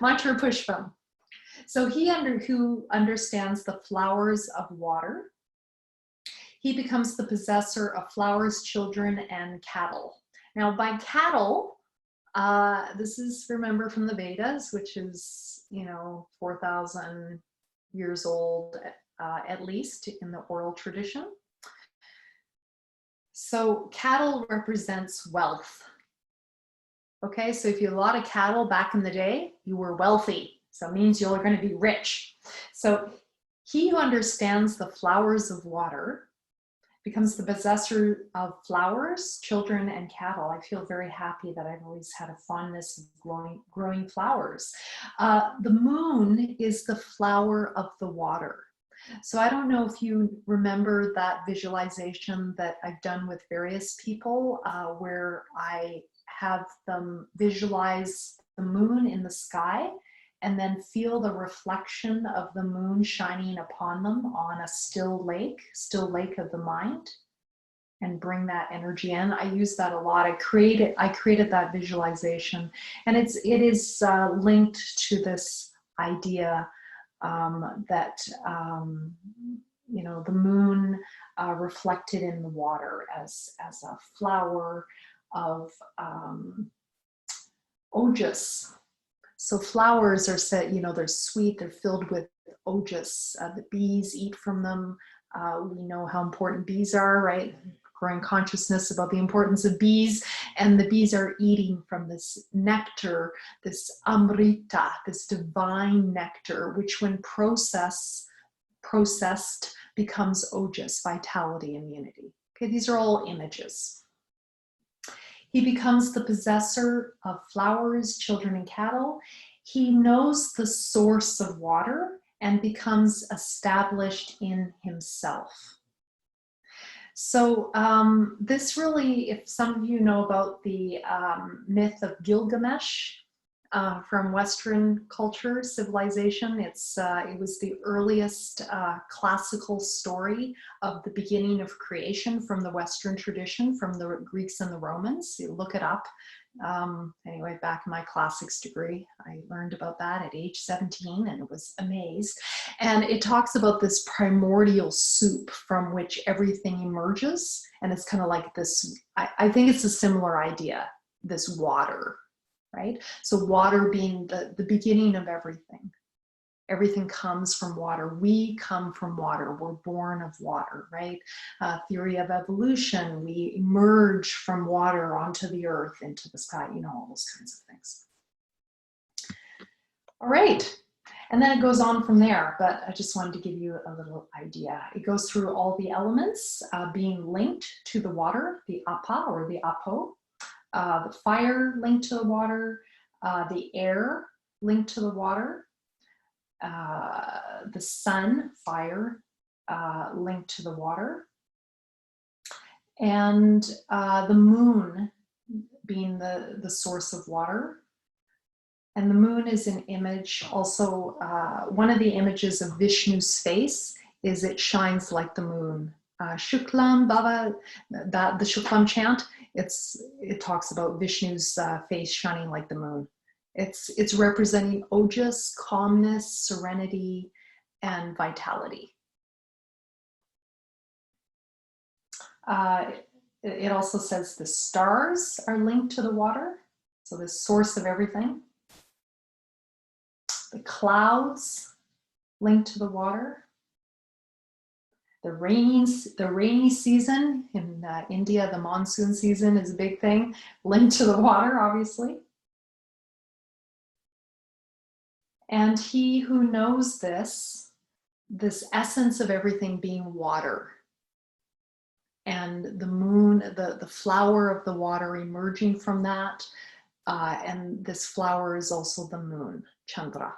Mantra Pushpam. So who understands the flowers of water. He becomes the possessor of flowers, children, and cattle. Now, by cattle, this is, remember, from the Vedas, which is, 4,000 years old, at least in the oral tradition. So cattle represents wealth. Okay, so if you had a lot of cattle back in the day, you were wealthy. So it means you're going to be rich. So he who understands the flowers of water becomes the possessor of flowers, children, and cattle. I feel very happy that I've always had a fondness of growing flowers. The moon is the flower of the water. So I don't know if you remember that visualization that I've done with various people where I have them visualize the moon in the sky and then feel the reflection of the moon shining upon them on a still lake of the mind, and bring that energy in. I use that a lot. I created that visualization, and it is linked to this idea that the moon reflected in the water as a flower of ojas. So flowers are said, they're sweet, they're filled with ojas. The bees eat from them. We know how important bees are, right? Growing consciousness about the importance of bees, and the bees are eating from this nectar, this amrita, this divine nectar, which when processed becomes ojas, vitality, immunity. Okay, these are all images. He becomes the possessor of flowers, children, and cattle. He knows the source of water and becomes established in himself. So this really, if some of you know about the myth of Gilgamesh from Western culture, civilization, it was the earliest classical story of the beginning of creation from the Western tradition, from the Greeks and the Romans. You look it up. Anyway, back in my classics degree, I learned about that at age 17 and was amazed. And it talks about this primordial soup from which everything emerges. And it's kind of like this, I think it's a similar idea, this water, right? So water being the beginning of everything. Everything comes from water. We come from water. We're born of water, right? Theory of evolution. We emerge from water onto the earth, into the sky, all those kinds of things. All right. And then it goes on from there, but I just wanted to give you a little idea. It goes through all the elements being linked to the water, the apa or the apo, the fire linked to the water, the air linked to the water, the sun, fire, linked to the water, and the moon being the source of water. And the moon is an image also, one of the images of Vishnu's face is it shines like the moon. Shuklam Baba, the Shuklam chant, it talks about Vishnu's face shining like the moon. It's representing ojas, calmness, serenity, and vitality. It also says the stars are linked to the water, so the source of everything. The clouds linked to the water. The rainy season in India, the monsoon season is a big thing, linked to the water, obviously. And he who knows this essence of everything being water, and the moon, the flower of the water emerging from that, and this flower is also the moon, Chandra.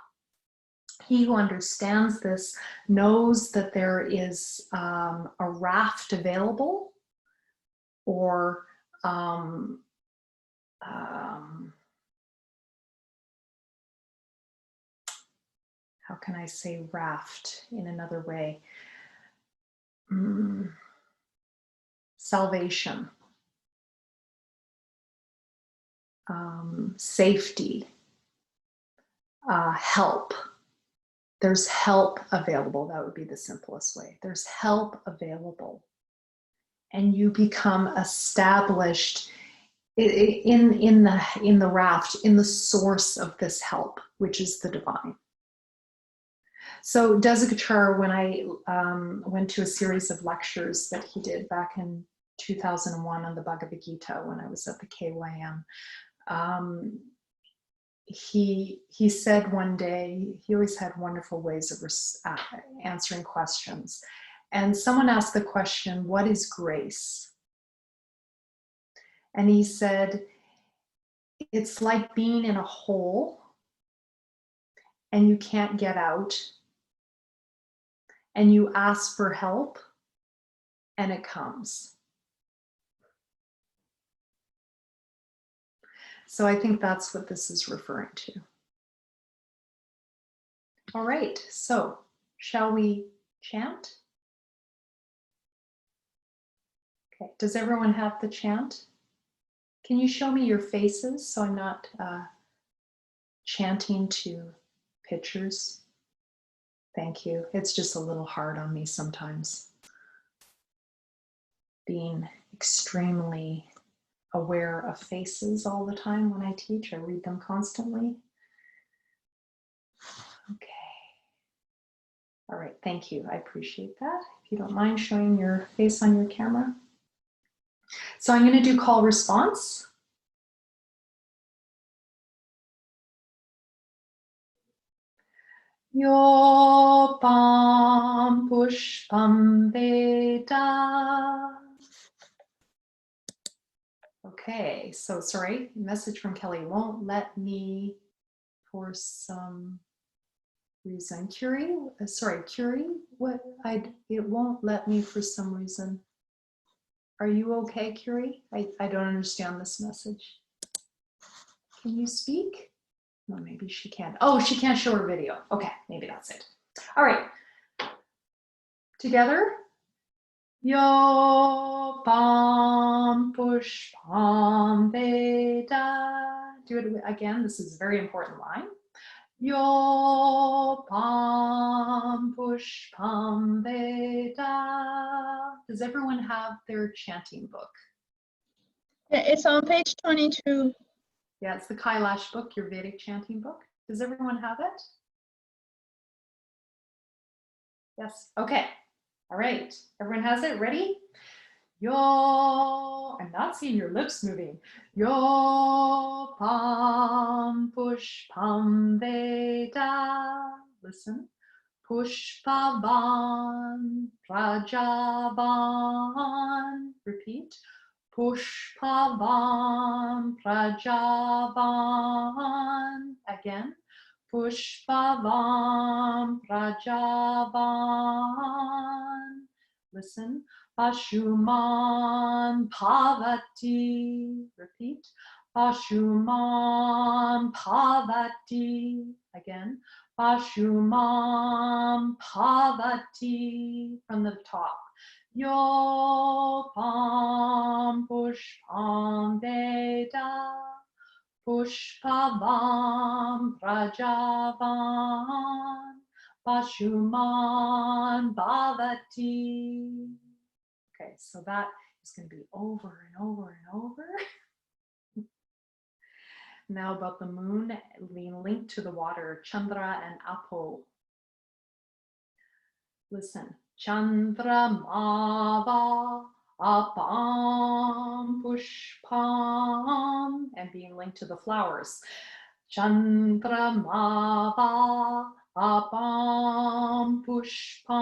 He who understands this knows that there is a raft available, or how can I say raft in another way? Salvation, safety, help. There's help available. That would be the simplest way. There's help available. And you become established in the raft, in the source of this help, which is the divine. So Desikachar, when I went to a series of lectures that he did back in 2001 on the Bhagavad Gita when I was at the KYM, he said one day, he always had wonderful ways of answering questions. And someone asked the question, what is grace? And he said, it's like being in a hole and you can't get out, and you ask for help and it comes. So I think that's what this is referring to. All right, so shall we chant? Okay, does everyone have the chant? Can you show me your faces so I'm not chanting to pictures? Thank you. It's just a little hard on me sometimes. Being extremely aware of faces all the time when I teach. I read them constantly. Okay. All right, thank you. I appreciate that. If you don't mind showing your face on your camera. So I'm going to do call response. Yo pam pushpam veda. Okay, so sorry, message from Kelly, won't let me for some reason. Curie, sorry, Curie, it won't let me for some reason. Are you okay, Curie? I don't understand this message. Can you speak? No, maybe she can't. Oh, she can't show her video. Okay, maybe that's it. All right, together. Yo pam pushpam veda. Do it again. This is a very important line. Yo pam pushpam veda. Does everyone have their chanting book? Yeah, it's on page 22. Yeah, it's the Kailash book, your Vedic chanting book. Does everyone have it? Yes. Okay. All right. Everyone has it? Ready? Yo, I'm not seeing your lips moving. Yo pam pushpam veda. Listen. Pushpavan prajavan. Repeat. Pushpavan prajavan. Again. Pushpavan prajavan. Listen. Pashuman bhavati. Repeat. Pashuman bhavati. Again. Pashuman bhavati. From the top. Yo pam pushpam veda. Pushpavam prajavan. Pashuman bhavati. Okay, so that is going to be over and over and over. Now about the moon being linked to the water, Chandra and Apo. Listen, Chandra Mava Apam Pushpam, and being linked to the flowers. Chandra Mava Apam Pushpam.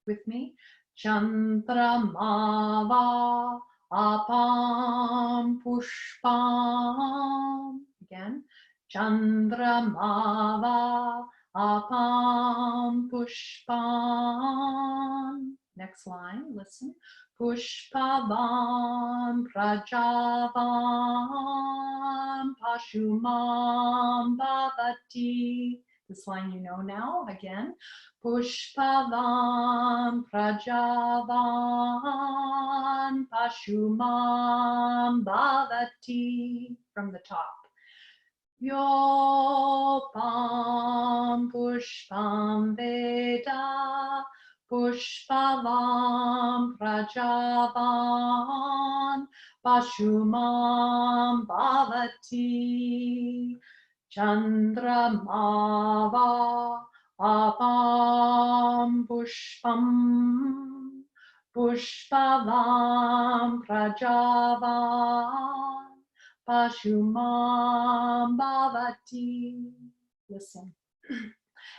With me. Chandra Mava Apam Pushpam. Again. Chandra Mava Apam Pushpam. Next line, listen. Pushpavam prajavam pashumam bhavati. This line you know now. Again. Pushpavam prajavam pashumam bhavati. From the top. Yopam Pushpam Veda Pushpavam Prajavan Pashumam Bhavati Chandramava Apam Pushpam Pushpavam Prajavan Pashumam Bhavati. Listen.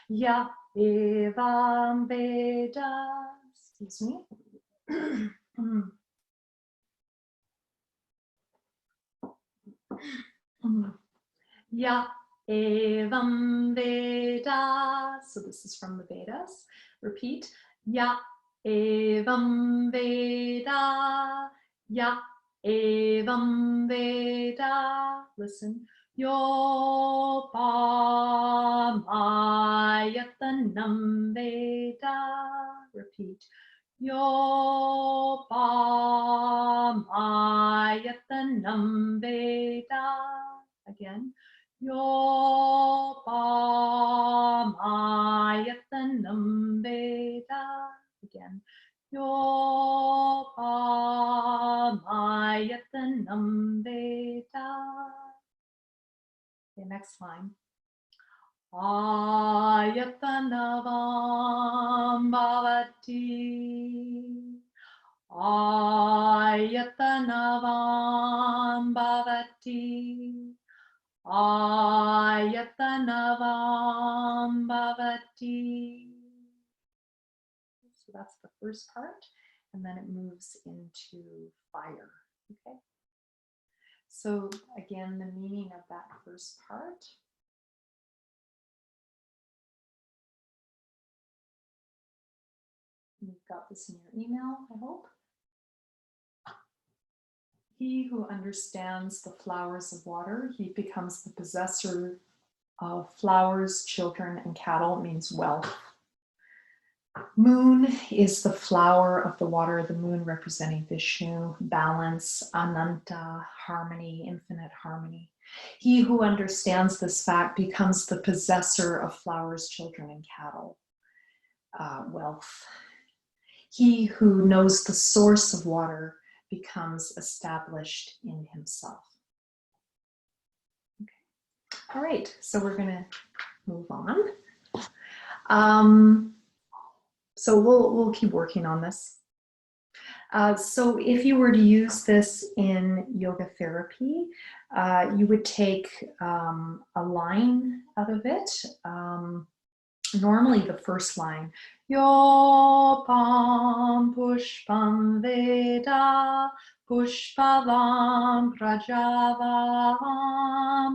Ya evam Veda. Excuse me. Ya evam Veda. So this is from the Vedas. Repeat. Ya evam Veda. Ya evam Veda. Listen. Yopamayatanam Veda. Repeat. Yopamayatanam Veda. Again. Yopamayatanam Veda. Again. Yopamayatanam Veda. Okay, next line. Ayatanavam Bhavati. Ayatanavam Bhavati. Ayatanavam Bhavati. So that's the first part, and then it moves into fire. Okay. So again, the meaning of that first part. You've got this in your email, I hope. He who understands the flowers of water, he becomes the possessor of flowers, children, and cattle. It means wealth. Moon is the flower of the water, the moon representing Vishnu, balance, Ananta, harmony, infinite harmony. He who understands this fact becomes the possessor of flowers, children, and cattle, wealth. He who knows the source of water becomes established in himself. Okay. All right, so we're going to move on. So we'll keep working on this. So if you were to use this in yoga therapy, you would take a line out of it. Normally the first line, Yopam Pushpam Veda Pushpavam Prajavam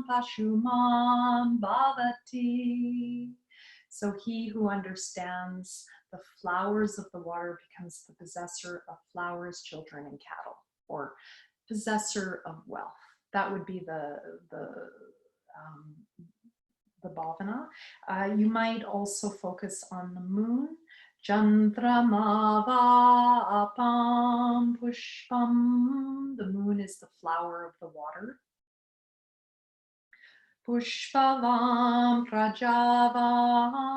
Pashumam Bhavati. So he who understands the flowers of the water becomes the possessor of flowers, children, and cattle, or possessor of wealth. That would be the bhavana. You might also focus on the moon. Chandramava apam pushpam. The moon is the flower of the water. Pushpavam prajavam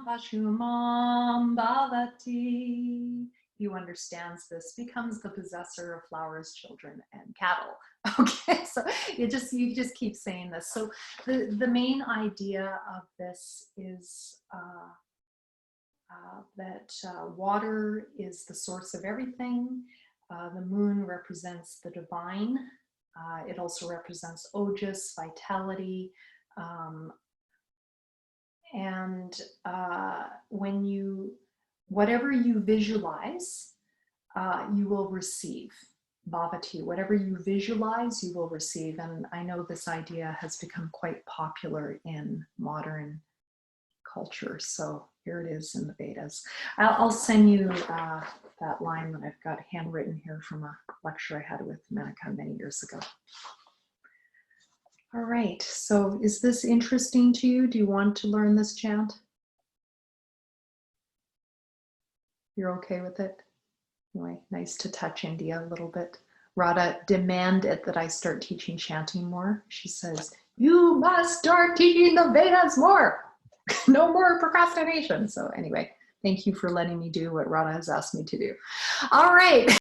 pashumam bhavati. He who understands this becomes the possessor of flowers, children, and cattle. Okay, so you just keep saying this. So the main idea of this is that water is the source of everything. The moon represents the divine. It also represents ojas, vitality, and whatever you visualize, you will receive. Bhavati, whatever you visualize, you will receive. And I know this idea has become quite popular in modern culture. So here it is in the Vedas. I'll send you that line that I've got handwritten here from a lecture I had with Menaka many years ago. All right, so is this interesting to you? Do you want to learn this chant? You're okay with it? Anyway, nice to touch India a little bit. Radha demanded that I start teaching chanting more. She says, You must start teaching the Vedas more. No more procrastination. So anyway, thank you for letting me do what Radha has asked me to do. All right.